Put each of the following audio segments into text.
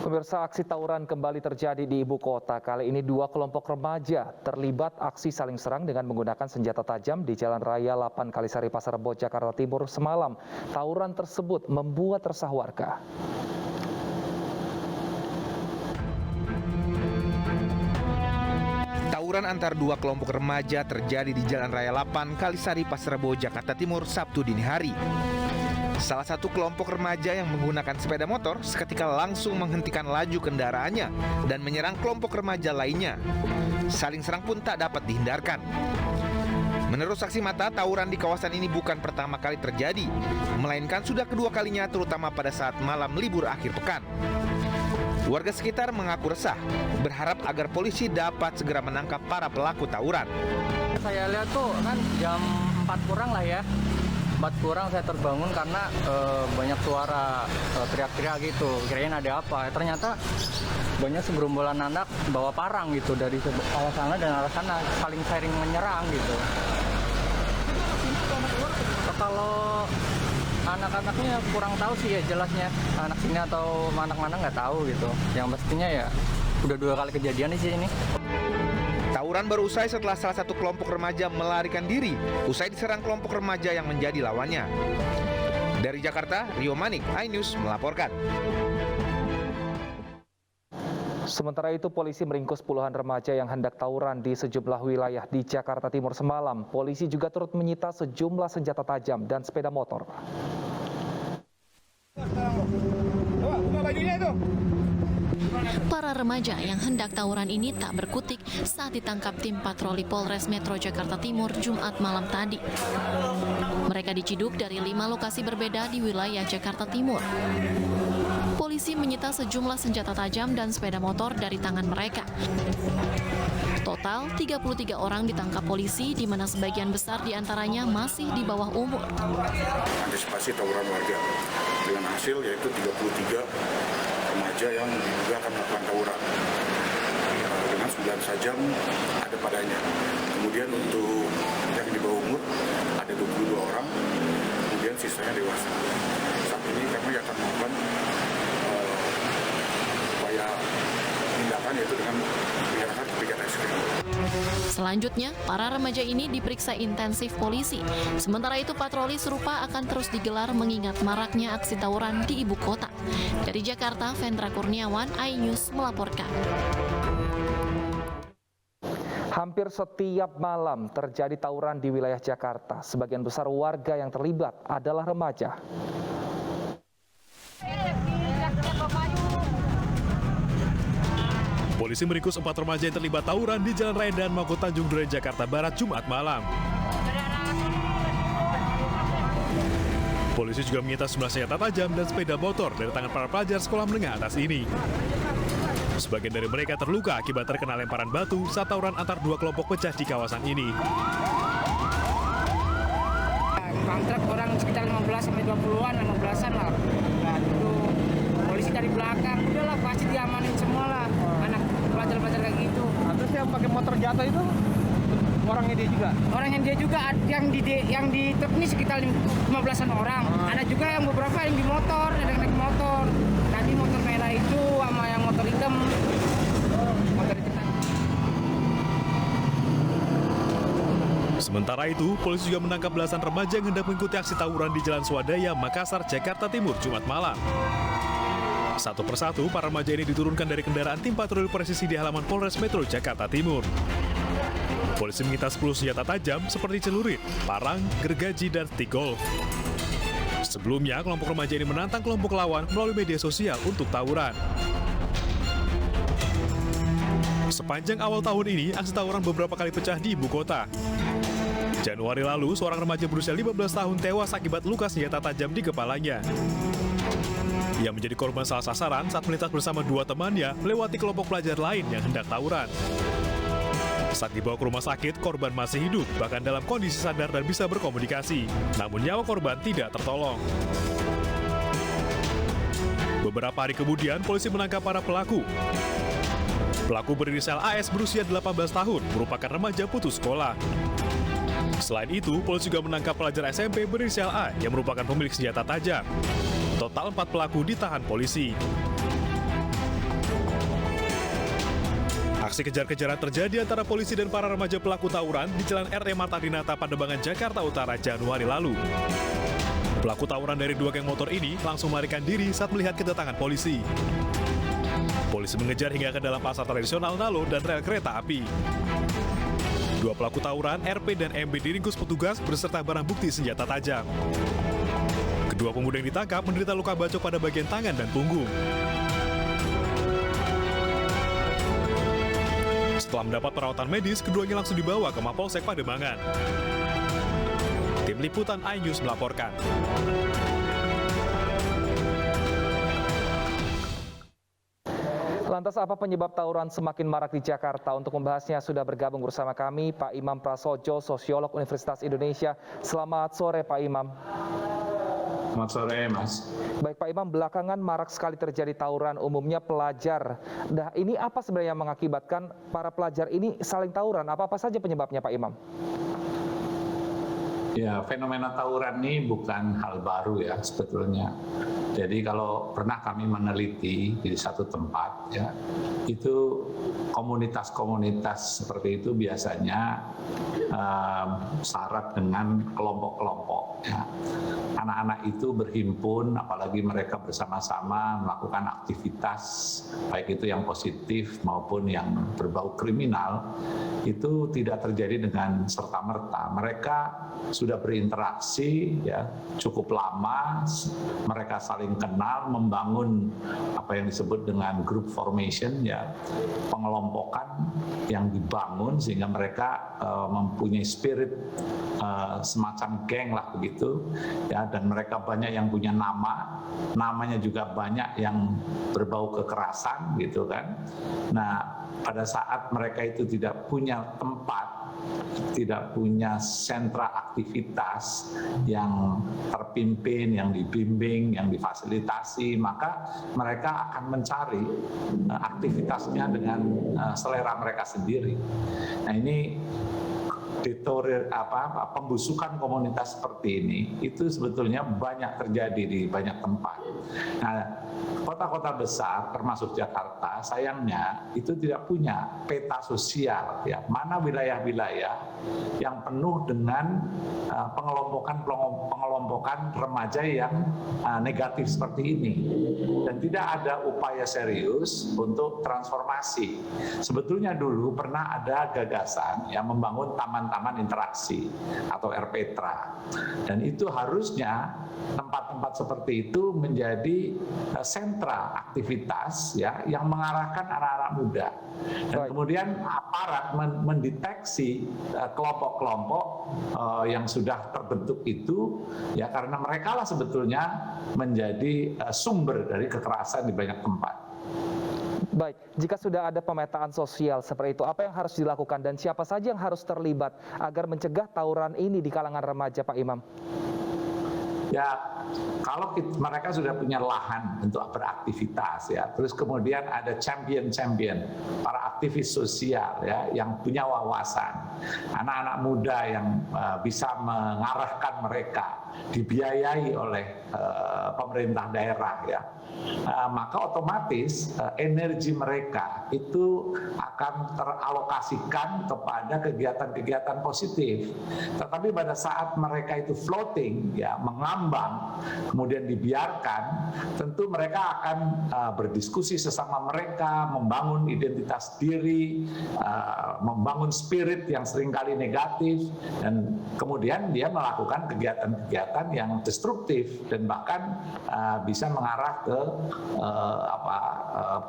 Pemirsa, aksi tawuran kembali terjadi di ibu kota. Kali ini dua kelompok remaja terlibat aksi saling serang dengan menggunakan senjata tajam di Jalan Raya 8 Kalisari Pasar Rebo, Jakarta Timur semalam. Tawuran tersebut membuat resah warga. Tawuran antar dua kelompok remaja terjadi di Jalan Raya 8 Kalisari Pasar Rebo, Jakarta Timur Sabtu dini hari. Salah satu kelompok remaja yang menggunakan sepeda motor seketika langsung menghentikan laju kendaraannya dan menyerang kelompok remaja lainnya. Saling serang pun tak dapat dihindarkan. Menurut saksi mata, tawuran di kawasan ini bukan pertama kali terjadi, melainkan sudah kedua kalinya, terutama pada saat malam libur akhir pekan. Warga sekitar mengaku resah, berharap agar polisi dapat segera menangkap para pelaku tawuran. Saya lihat tuh kan jam 4 kurang lah ya. 4 kurang saya terbangun karena banyak suara teriak-teriak gitu. Kirain ada apa? Ternyata banyak segerombolan anak bawa parang gitu dari arah sana dan arah sana, saling sharing menyerang gitu. Kalau anak-anaknya kurang tahu sih ya jelasnya, anak sini atau anak mana nggak tahu gitu. Yang pastinya ya udah 2 kali kejadian di sini. Tawuran baru usai setelah salah satu kelompok remaja melarikan diri usai diserang kelompok remaja yang menjadi lawannya. Dari Jakarta, Rio Manik, iNews melaporkan. Sementara itu, polisi meringkus puluhan remaja yang hendak tawuran di sejumlah wilayah di Jakarta Timur semalam. Polisi juga turut menyita sejumlah senjata tajam dan sepeda motor. Para remaja yang hendak tawuran ini tak berkutik saat ditangkap tim patroli Polres Metro Jakarta Timur Jumat malam tadi. Mereka diciduk dari 5 lokasi berbeda di wilayah Jakarta Timur. Polisi menyita sejumlah senjata tajam dan sepeda motor dari tangan mereka. Total 33 orang ditangkap polisi, di mana sebagian besar diantaranya masih di bawah umur. Antisipasi tawuran warga dengan hasil yaitu 33 remaja yang diduga akan melakukan tawuran dengan 9 sajam ada padanya. Kemudian untuk yang di bawah umur ada 22 orang, kemudian sisanya dewasa. Saat ini kami akan melakukan upaya tindakan yaitu dengan menyerahkan ke Brigade Reskrim. Selanjutnya, para remaja ini diperiksa intensif polisi. Sementara itu, patroli serupa akan terus digelar mengingat maraknya aksi tawuran di ibu kota. Dari Jakarta, Vendra Kurniawan, iNews melaporkan. Hampir setiap malam terjadi tawuran di wilayah Jakarta. Sebagian besar warga yang terlibat adalah remaja. Polisi meringkus 4 remaja yang terlibat tawuran di Jalan Raya dan Mako Tanjung Duren, Jakarta Barat, Jumat malam. Polisi juga menyita sejumlah senjata tajam dan sepeda motor dari tangan para pelajar sekolah menengah atas ini. Sebagian dari mereka terluka akibat terkena lemparan batu saat tawuran antar dua kelompok pecah di kawasan ini. Kontrak orang sekitar 15-20an, 15-an lah. Nah, itu polisi dari belakang, udahlah pasti diamanin semua lah. Anak pelajar-pelajar kayak gitu. Terus yang pakai motor jatuh itu orangnya dia juga? Orangnya dia juga, yang di truk ini sekitar 15-an orang. Ada juga yang beberapa yang di motor, ada yang naik motor. Tadi motor merah itu sama yang motor hitam. Motor hitam. Sementara itu, polisi juga menangkap belasan remaja yang hendak mengikuti aksi tawuran di Jalan Swadaya, Makassar, Jakarta Timur, Jumat malam. Satu persatu, para remaja ini diturunkan dari kendaraan tim patroli presisi di halaman Polres Metro Jakarta Timur. Polisi menyita 10 senjata tajam seperti celurit, parang, gergaji, dan stick golf. Sebelumnya, kelompok remaja ini menantang kelompok lawan melalui media sosial untuk tawuran. Sepanjang awal tahun ini, aksi tawuran beberapa kali pecah di ibu kota. Januari lalu, seorang remaja berusia 15 tahun tewas akibat luka senjata tajam di kepalanya. Ia menjadi korban salah sasaran saat melintas bersama 2 temannya melewati kelompok pelajar lain yang hendak tawuran. Saat dibawa ke rumah sakit, korban masih hidup, bahkan dalam kondisi sadar dan bisa berkomunikasi. Namun nyawa korban tidak tertolong. Beberapa hari kemudian, polisi menangkap para pelaku. Pelaku berinisial AS berusia 18 tahun, merupakan remaja putus sekolah. Selain itu, polisi juga menangkap pelajar SMP berinisial A yang merupakan pemilik senjata tajam. Total 4 pelaku ditahan polisi. Aksi kejar-kejaran terjadi antara polisi dan para remaja pelaku tawuran di Jalan R.E. Marta Dinata, Pademangan, Jakarta Utara, Januari lalu. Pelaku tawuran dari dua geng motor ini langsung melarikan diri saat melihat kedatangan polisi. Polisi mengejar hingga ke dalam pasar tradisional Nalo dan rel kereta api. Dua pelaku tawuran, RP dan MB, diringkus petugas beserta barang bukti senjata tajam. Kedua pemuda yang ditangkap menderita luka bacok pada bagian tangan dan punggung. Setelah mendapat perawatan medis, keduanya langsung dibawa ke Mapolsek Pademangan. Tim Liputan iNews melaporkan. Lantas apa penyebab tawuran semakin marak di Jakarta? Untuk membahasnya sudah bergabung bersama kami Pak Imam Prasojo, sosiolog Universitas Indonesia. Selamat sore Pak Imam. Selamat sore, Mas. Baik Pak Imam, belakangan marak sekali terjadi tawuran, umumnya pelajar. Nah, ini apa sebenarnya yang mengakibatkan para pelajar ini saling tawuran? Apa-apa saja penyebabnya Pak Imam? Ya, fenomena tawuran ini bukan hal baru ya sebetulnya. Jadi kalau pernah kami meneliti di satu tempat, ya, itu komunitas-komunitas seperti itu biasanya syarat dengan kelompok-kelompok. Ya. Anak-anak itu berhimpun, apalagi mereka bersama-sama melakukan aktivitas, baik itu yang positif maupun yang berbau kriminal, itu tidak terjadi dengan serta-merta. Mereka sudah berinteraksi ya cukup lama, mereka saling kenal, membangun apa yang disebut dengan group formation ya, pengelompokan yang dibangun sehingga mereka mempunyai spirit semacam geng lah begitu ya, dan mereka banyak yang punya namanya juga banyak yang berbau kekerasan gitu kan. Nah, pada saat mereka itu tidak punya tempat, tidak punya sentra aktivitas yang terpimpin, yang dibimbing, yang difasilitasi, maka mereka akan mencari aktivitasnya dengan selera mereka sendiri. Nah, ini pembusukan komunitas seperti ini itu sebetulnya banyak terjadi di banyak tempat. Nah, kota-kota besar termasuk Jakarta sayangnya itu tidak punya peta sosial ya, mana wilayah-wilayah yang penuh dengan pengelompokan remaja yang negatif seperti ini, dan tidak ada upaya serius untuk transformasi. Sebetulnya dulu pernah ada gagasan yang membangun taman-taman interaksi atau RPTRA, dan itu harusnya tempat-tempat seperti itu menjadi sentra aktivitas ya yang mengarahkan anak-anak muda, dan kemudian aparat mendeteksi kelompok-kelompok yang sudah terbentuk itu ya, karena mereka lah sebetulnya menjadi sumber dari kekerasan di banyak tempat. Baik, jika sudah ada pemetaan sosial seperti itu, apa yang harus dilakukan dan siapa saja yang harus terlibat agar mencegah tawuran ini di kalangan remaja, Pak Imam? Ya, kalau mereka sudah punya lahan untuk beraktivitas ya, terus kemudian ada champion-champion, para aktivis sosial ya yang punya wawasan, anak-anak muda yang bisa mengarahkan mereka, dibiayai oleh pemerintah daerah ya, maka otomatis energi mereka itu akan teralokasikan kepada kegiatan-kegiatan positif. Tetapi pada saat mereka itu floating ya, mengambang, kemudian dibiarkan, tentu mereka akan berdiskusi sesama mereka, membangun identitas diri, membangun spirit yang seringkali negatif, dan kemudian dia melakukan kegiatan-kegiatan yang destruktif dan bahkan bisa mengarah ke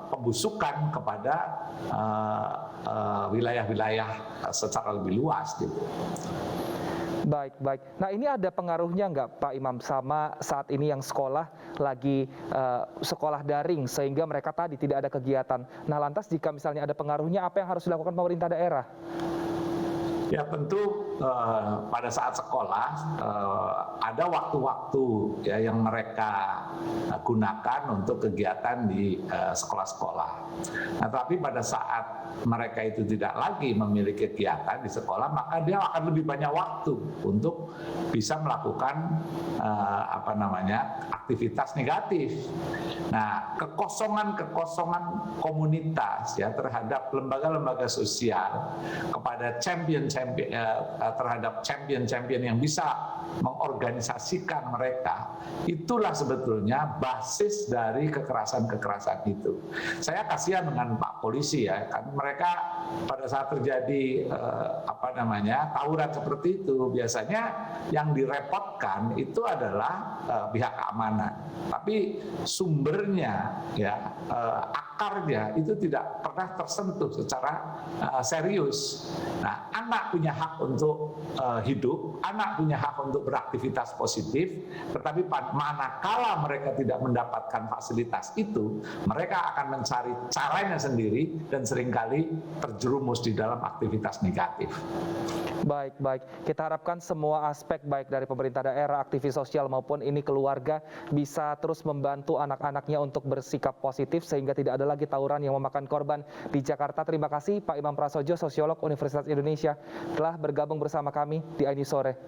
pembusukan kepada wilayah-wilayah secara lebih luas gitu. Baik. Nah, ini ada pengaruhnya nggak Pak Imam sama saat ini yang sekolah lagi sekolah daring sehingga mereka tadi tidak ada kegiatan. Nah, lantas jika misalnya ada pengaruhnya, apa yang harus dilakukan pemerintah daerah? Ya tentu pada saat sekolah ada waktu-waktu ya yang mereka gunakan untuk kegiatan di sekolah-sekolah. Nah, tapi pada saat mereka itu tidak lagi memiliki kegiatan di sekolah, maka dia akan lebih banyak waktu untuk bisa melakukan aktivitas negatif. Nah, kekosongan komunitas ya terhadap lembaga-lembaga sosial kepada terhadap champion yang bisa mengorganisasikan mereka, itulah sebetulnya basis dari kekerasan itu. Saya kasihan dengan Pak Polisi ya, kan mereka pada saat terjadi tawuran seperti itu biasanya yang direpotkan itu adalah pihak keamanan, tapi sumbernya ya akarnya itu tidak pernah tersentuh secara serius. Nah, anak punya hak untuk hidup, anak punya hak untuk beraktivitas positif, tetapi manakala mereka tidak mendapatkan fasilitas itu, mereka akan mencari caranya sendiri dan seringkali terjerumus di dalam aktivitas negatif. Baik. Kita harapkan semua aspek baik dari pemerintah daerah, aktivis sosial maupun ini keluarga bisa terus membantu anak-anaknya untuk bersikap positif sehingga tidak ada lagi tawuran yang memakan korban di Jakarta. Terima kasih Pak Imam Prasojo, sosiolog Universitas Indonesia, telah bergabung bersama kami di iNews Sore.